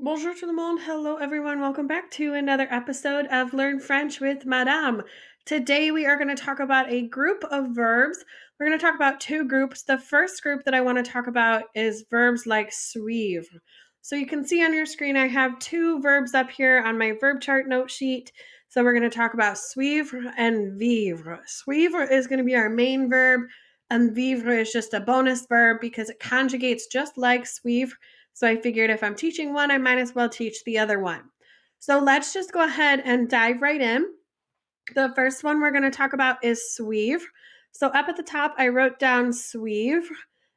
Bonjour tout le monde. Hello everyone. Welcome back to another episode of Learn French with Madame. Today we are going to talk about a group of verbs. We're going to talk about two groups. The first group that I want to talk about is verbs like suivre. So you can see on your screen I have two verbs up here on my verb chart note sheet. So we're going to talk about suivre and vivre. Suivre is going to be our main verb and vivre is just a bonus verb because it conjugates just like suivre. So I figured if I'm teaching one, I might as well teach the other one. So let's just go ahead and dive right in. The first one we're going to talk about is suivre. So up at the top, I wrote down suivre,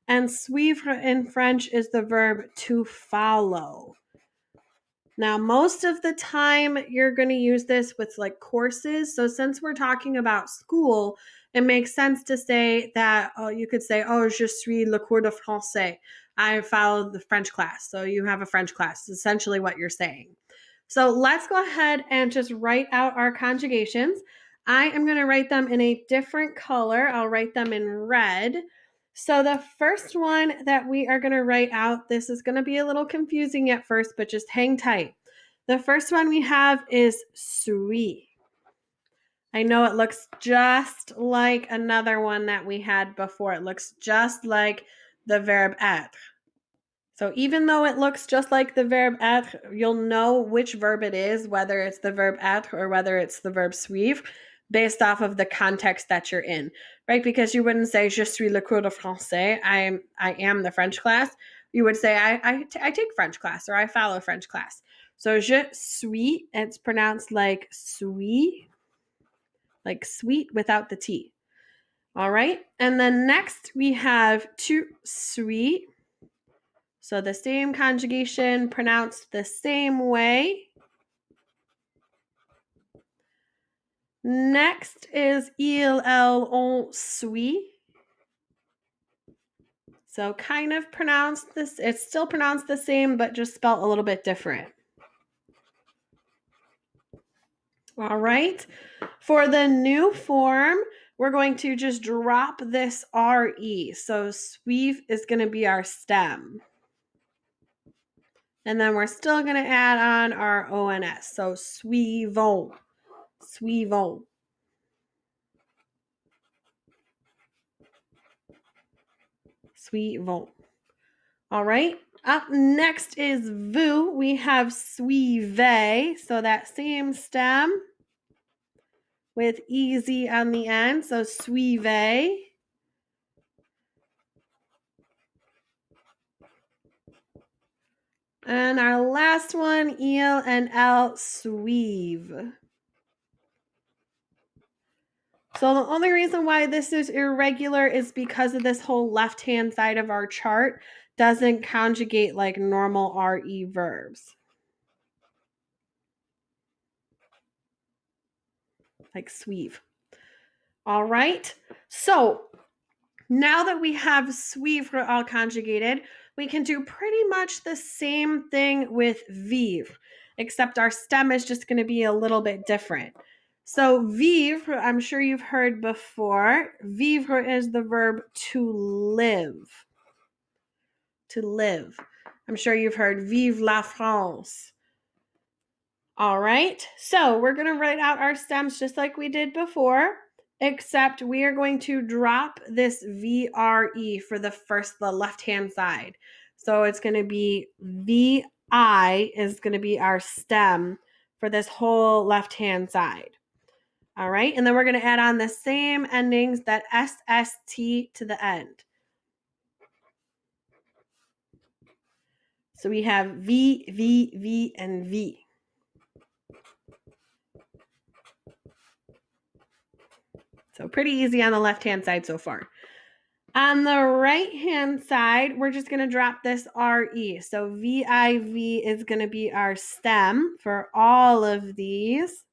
and suivre in French is the verb to follow. Now, most of the time, you're going to use this with like courses. So since we're talking about school, it makes sense to say that you could say, oh, je suis le cours de français. I follow the French class. So you have a French class, is essentially what you're saying. So let's go ahead and just write out our conjugations. I am going to write them in a different color. I'll write them in red. So the first one that we are going to write out, this is going to be a little confusing at first, but just hang tight. The first one we have is suis. I know it looks just like another one that we had before. It looks just like the verb être. So even though it looks just like the verb être, you'll know which verb it is, whether it's the verb être or whether it's the verb suivre, based off of the context that you're in, right? Because you wouldn't say, je suis le cours de français, I am the French class. You would say, I take French class, or I follow French class. So je suis, it's pronounced like suis, like sweet without the T. All right. And then next we have tu suis. So the same conjugation pronounced the same way. Next is il, elle, on suit. So kind of pronounced this, it's still pronounced the same, but just spelled a little bit different. All right. For the new form, we're going to just drop this RE. So suivre is going to be our stem. And then we're still going to add on our ONS. So suivons, suivons. Suivons. All right. Up next is vous. We have suivez. So that same stem with easy on the end. So suivez. And our last one, il and elle suivent. So the only reason why this is irregular is because of this whole left-hand side of our chart doesn't conjugate like normal RE verbs. Like suivre. All right. So now that we have suivre all conjugated, we can do pretty much the same thing with vivre, except our stem is just going to be a little bit different. So vivre, I'm sure you've heard before. Vivre is the verb to live. To live. I'm sure you've heard vive la France. All right, so we're going to write out our stems just like we did before, except we are going to drop this VRE for the left-hand side. So it's going to be VI is going to be our stem for this whole left-hand side. All right, and then we're going to add on the same endings, that SST to the end. So we have V, V, V, and V. So pretty easy on the left-hand side so far. On the right-hand side, we're just going to drop this RE. So VIV is going to be our stem for all of these.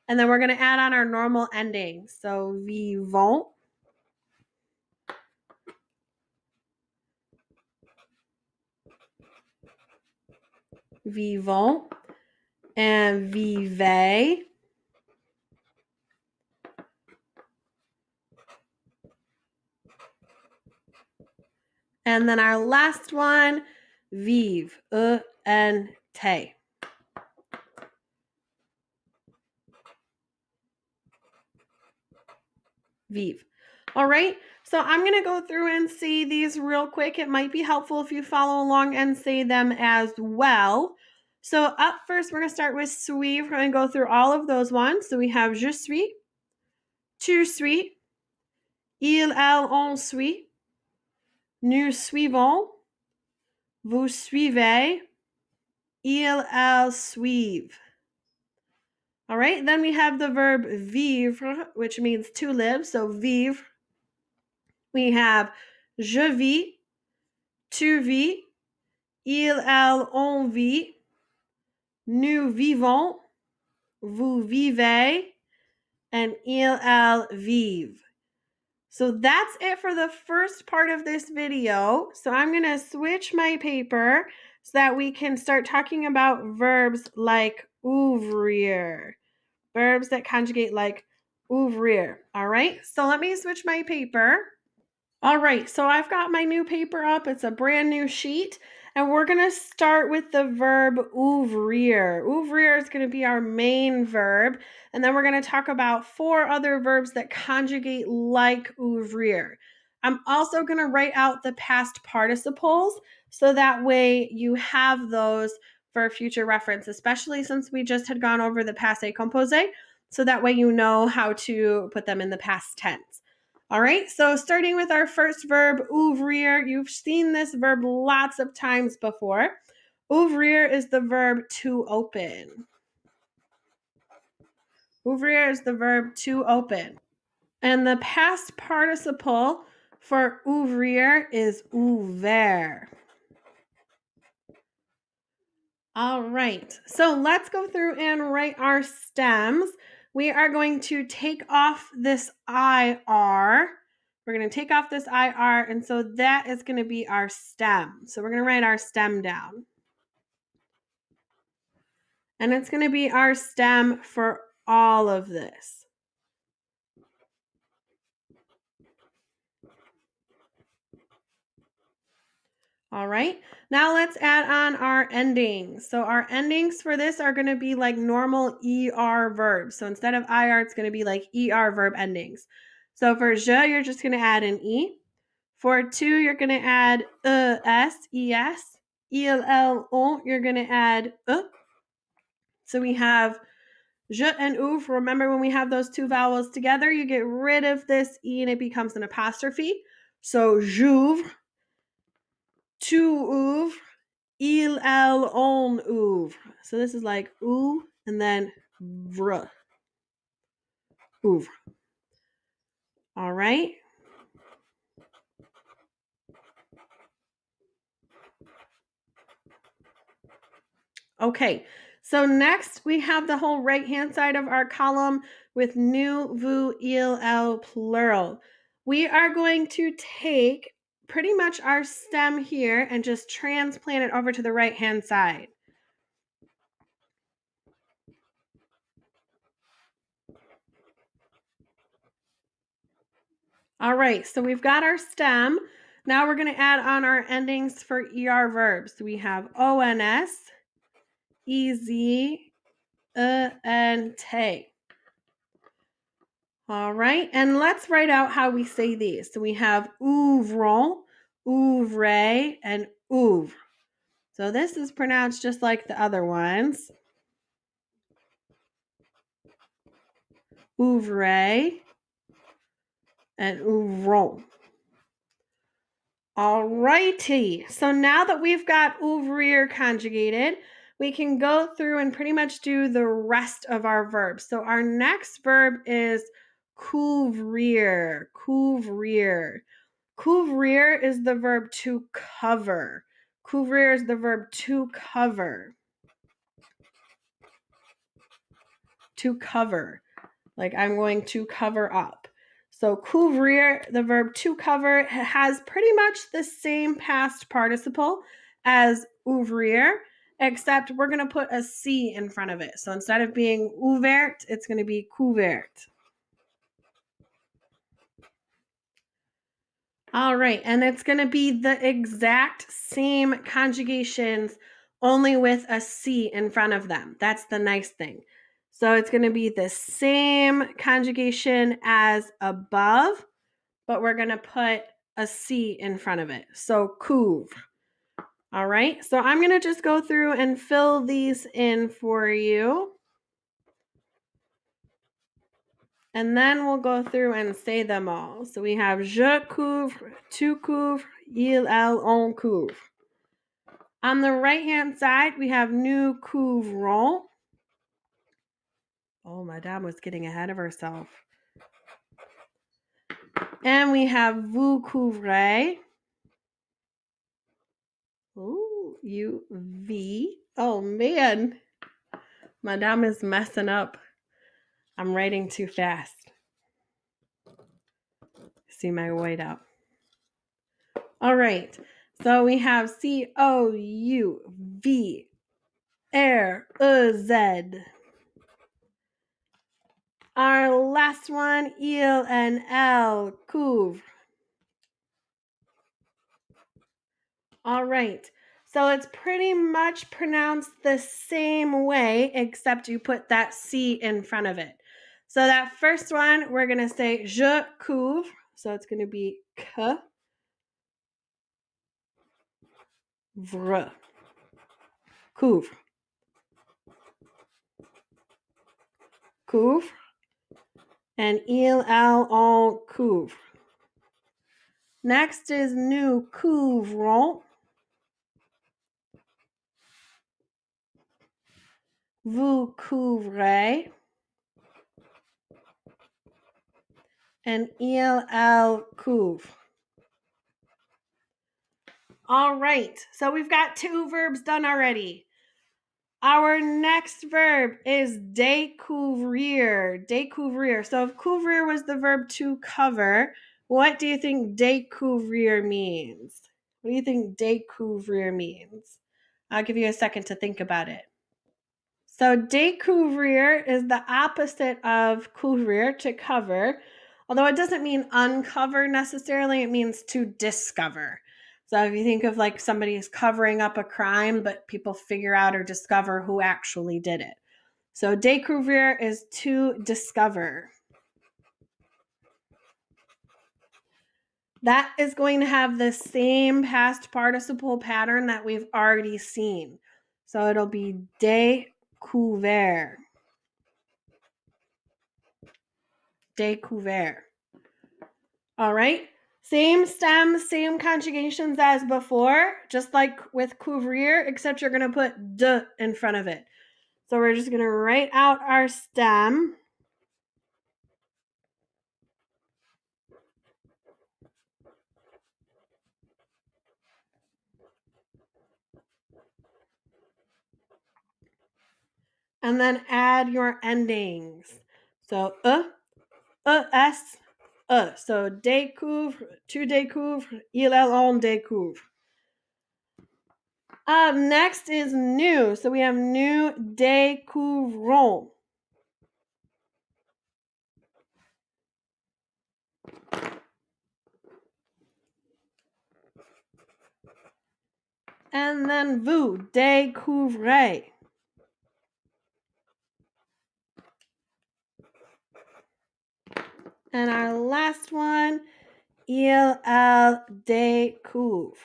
And then we're going to add on our normal endings. So vivons. Vivons. And vivez. And then our last one, vive. T. Vivre. All right, so I'm going to go through and see these real quick. It might be helpful if you follow along and say them as well. So up first, we're going to start with suivre. We're going to go through all of those ones. So we have je suis, tu suis, il, elle, on suit, nous suivons, vous suivez, il, elle suivent. All right, then we have the verb vivre, which means to live. So vivre. We have je vis, tu vis, il, elle, on vit, nous vivons, vous vivez, and il, elle vivent. So that's it for the first part of this video. So I'm going to switch my paper so that we can start talking about verbs like ouvrir. Verbs that conjugate like ouvrir. All right, so let me switch my paper. All right, so I've got my new paper up. It's a brand new sheet, and we're going to start with the verb ouvrir. Ouvrir is going to be our main verb, and then we're going to talk about 4 other verbs that conjugate like ouvrir. I'm also going to write out the past participles so that way you have those for future reference, especially since we just had gone over the passé composé, so that way you know how to put them in the past tense. All right, so starting with our first verb, ouvrir. You've seen this verb lots of times before. Ouvrir is the verb to open. Ouvrir is the verb to open. And the past participle for ouvrir is ouvert. All right, so let's go through and write our stems. We are going to take off this IR. We're going to take off this IR, and so that is going to be our stem. So we're going to write our stem down. And it's going to be our stem for all of this. All right, now let's add on our endings. So our endings for this are going to be like normal ER verbs. So instead of IR, it's going to be like ER verb endings. So for je, you're just going to add an E. For tu, you're going to add es, es. Il, elle, on, you're going to add e. So we have je and ouvre. Remember when we have those 2 vowels together, you get rid of this E and it becomes an apostrophe. So j'ouvre, tu ouvres, il, elle, on ouvre. So this is like ou and then vr. Ouvre. All right. Okay, so next we have the whole right-hand side of our column with nous, vous, il, elle, plural. We are going to take pretty much our stem here and just transplant it over to the right-hand side. All right, so we've got our stem. Now we're going to add on our endings for ER verbs. We have ONS, EZ, and T. All right, and let's write out how we say these. So we have ouvrons, ouvrez, and ouvre. So this is pronounced just like the other ones. Ouvrez and ouvrons. All righty, so now that we've got ouvrir conjugated, we can go through and pretty much do the rest of our verbs. So our next verb is couvrir, couvrir. Couvrir is the verb to cover. Couvrir is the verb to cover. To cover. Like I'm going to cover up. So couvrir, the verb to cover, has pretty much the same past participle as ouvrir, except we're going to put a C in front of it. So instead of being ouvert, it's going to be couvert. All right, and it's going to be the exact same conjugations only with a C in front of them. That's the nice thing. So it's going to be the same conjugation as above, but we're going to put a C in front of it. So couvre. All right, so I'm going to just go through and fill these in for you. And then we'll go through and say them all. So we have je couvre, tu couvres, il, elle, on couvre. On the right-hand side, we have nous couvrons. Oh, Madame was getting ahead of herself. And we have vous couvrez. Ooh, you, V. Oh, man. Madame is messing up. I'm writing too fast. See my whiteout. All right. So we have Couvr. Our last one, il and elle, couvre. All right. So it's pretty much pronounced the same way, except you put that C in front of it. So that first one, we're going to say je couvre. So it's going to be Couvre. Couvre. Couvre. And il, elle, on couvre. Next is nous couvrons. Vous couvrez. And il, elle, couvre. All right, so we've got 2 verbs done already. Our next verb is découvrir. Découvrir. So if couvrir was the verb to cover, what do you think découvrir means? What do you think découvrir means? I'll give you a second to think about it. So découvrir is the opposite of couvrir, to cover. Although it doesn't mean uncover necessarily, it means to discover. So if you think of like somebody is covering up a crime, but people figure out or discover who actually did it. So découvrir is to discover. That is going to have the same past participle pattern that we've already seen. So it'll be découvert. Découvert. All right. Same stems, same conjugations as before, just like with couvrir, except you're going to put de in front of it. So we're just going to write out our stem. And then add your endings. So s, So découvre, tu découvres, il, elle, on découvre. Next is nous. So we have nous découvrons. And then vous découvrez. And our last one, il, elle découvre.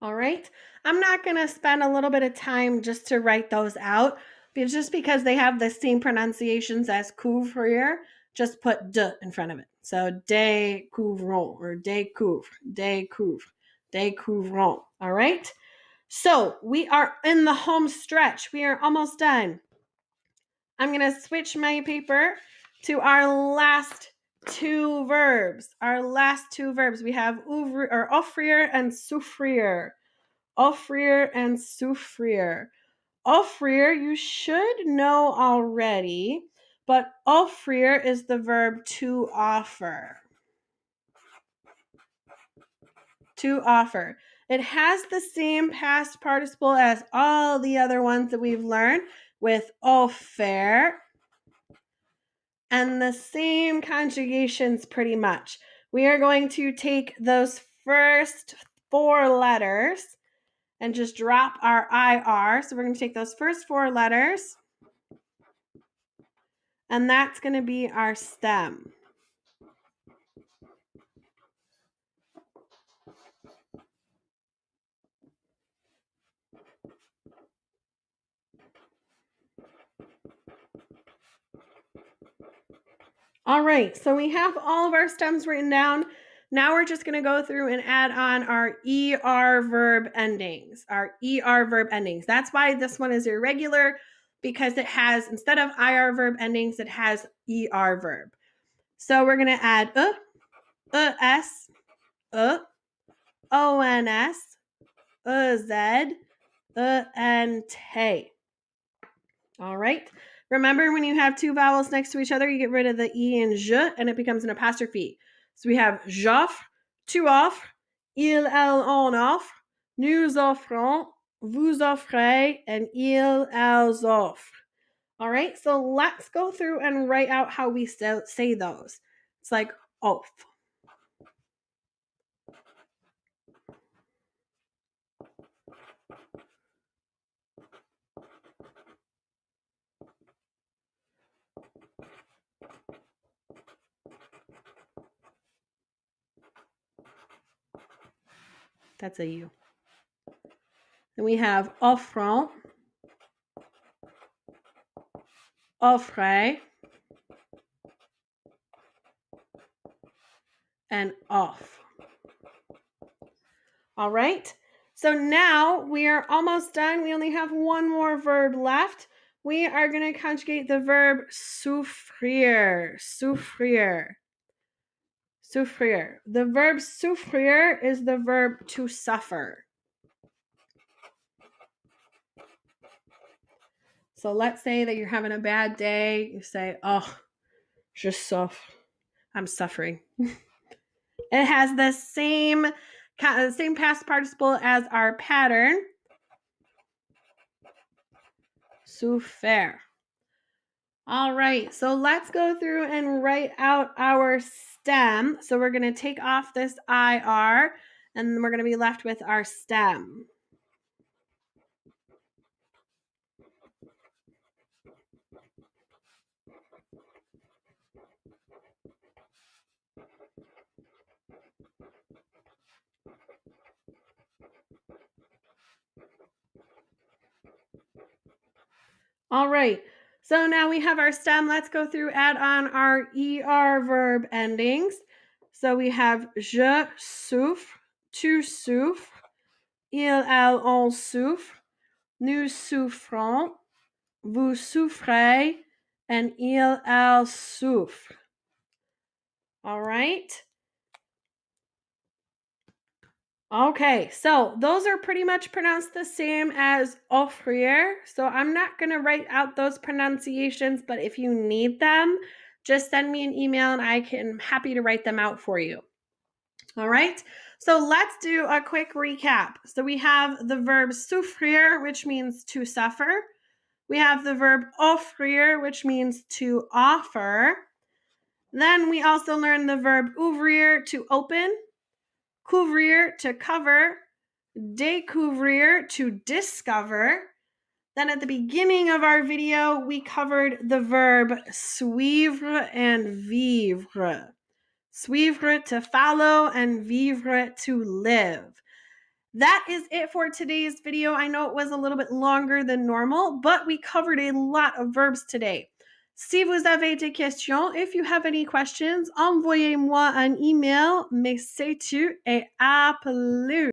All right. I'm not going to spend a little bit of time just to write those out, just because they have the same pronunciations as couvrir. Just put de in front of it. So découvrons or découvre, découvre, découvrons. All right. So we are in the home stretch. We are almost done. I'm going to switch my paper to our last 2 verbs. Our last 2 verbs. We have ouvrir or offrir and Souffrir. Offrir and Sufreer. Offrir you should know already, but Offrir is the verb to offer. To offer. It has the same past participle as all the other ones that we've learned with Offer. and the same conjugations pretty much. We are going to take those first 4 letters and just drop our IR. So we're going to take those first 4 letters, and that's going to be our stem. All right, so we have all of our stems written down. Now we're just going to go through and add on our ER verb endings, That's why this one is irregular, because it has, instead of IR verb endings, it has ER verb. So we're going to add ES, ONS, EZ, ENT. All right. Remember, when you have 2 vowels next to each other, you get rid of the E and J, and it becomes an apostrophe. So we have j'offre, tu offres, il, elle, on offre, nous offrons, vous offrez, and il, elles offrent. All right, so let's go through and write out how we say those. It's like off. That's a U. Then we have offrant, offrir, and off. All right, so now we are almost done. We only have one more verb left. We are going to conjugate the verb souffrir. The verb souffrir is the verb to suffer. So let's say that you're having a bad day. You say, oh, je souffre. I'm suffering. It has the same past participle as our pattern. Souffrir. All right, so let's go through and write out our stem. So we're going to take off this IR, and we're going to be left with our stem. All right, so now we have our stem. Let's go through, add on our ER verb endings. So we have je souffre, tu souffres, il, elle, on souffre, nous souffrons, vous souffrez, and il, elle souffre. All right. Okay, so those are pretty much pronounced the same as Offrir. So I'm not going to write out those pronunciations, but if you need them, just send me an email and I'm happy to write them out for you. All right, so let's do a quick recap. So we have the verb souffrir, which means to suffer. We have the verb offrir, which means to offer. Then we also learned the verb ouvrir, to open, Couvrir, to cover, Découvrir, to discover. Then at the beginning of our video, we covered the verb suivre and vivre. Suivre, to follow, and vivre, to live. That is it for today's video. I know it was a little bit longer than normal, but we covered a lot of verbs today. Si vous avez des questions, if you have any questions, envoyez-moi un email, mais sais-tu et à plus.